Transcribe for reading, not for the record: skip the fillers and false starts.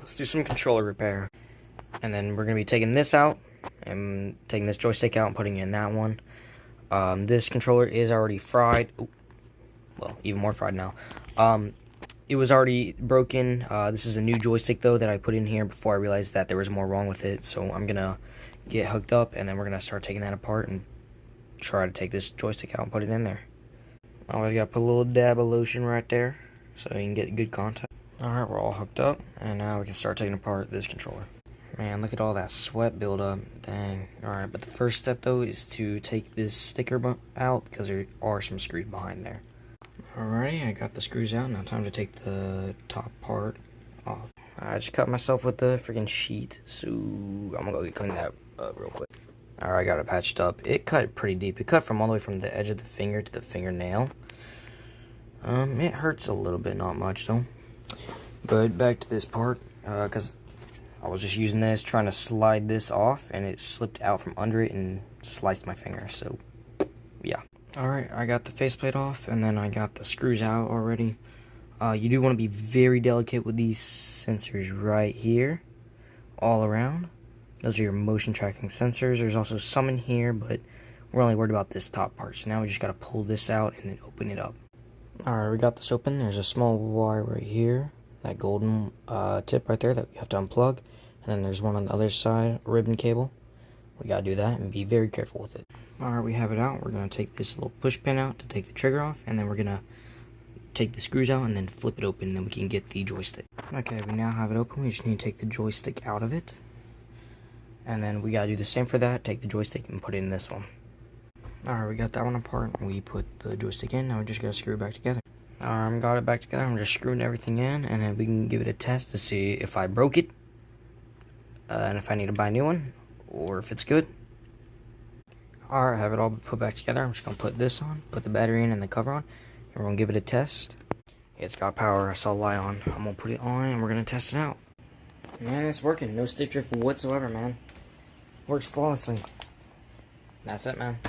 let's do some controller repair. And then we're going to be taking this out, and taking this joystick out and putting it in that one. This controller is already fried. Ooh, well, even more fried now. It was already broken. This is a new joystick, though, that I put in here before I realized that there was more wrong with it. So I'm going to get hooked up, and then we're going to start taking that apart and try to take this joystick out and put it in there. Always got to put a little dab of lotion right there so you can get good contact. Alright, we're all hooked up, and now we can start taking apart this controller. Man, look at all that sweat buildup. Dang. Alright, but the first step, though, is to take this sticker out, because there are some screws behind there. Alrighty, I got the screws out. Now time to take the top part off. I just cut myself with the freaking sheet, so I'm gonna go clean that up real quick. Alright, I got it patched up. It cut pretty deep. It cut from all the way from the edge of the finger to the fingernail. It hurts a little bit, not much though. But back to this part, because I was just using this, trying to slide this off, and it slipped out from under it and sliced my finger, so yeah. Alright, I got the faceplate off, and then I got the screws out already. You do want to be very delicate with these sensors right here, all around. Those are your motion tracking sensors. There's also some in here, but we're only worried about this top part. So now we just got to pull this out and then open it up. Alright, we got this open. There's a small wire right here, that golden tip right there that we have to unplug. And then there's one on the other side, a ribbon cable. We got to do that and be very careful with it. Alright, we have it out. We're going to take this little push pin out to take the trigger off, and then we're going to take the screws out and then flip it open, and then we can get the joystick. Okay, we now have it open. We just need to take the joystick out of it. And then we gotta do the same for that. Take the joystick and put it in this one. Alright, we got that one apart. We put the joystick in. Now we just gotta screw it back together. Got it back together. I'm just screwing everything in, and then we can give it a test to see if I broke it, and if I need to buy a new one, or if it's good. Alright, I have it all put back together. I'm just gonna put this on, put the battery in and the cover on, and we're gonna give it a test. It's got power. I saw a light on. I'm gonna put it on, and we're gonna test it out. Man, it's working. No stick drift whatsoever, man. Works flawlessly. That's it, man.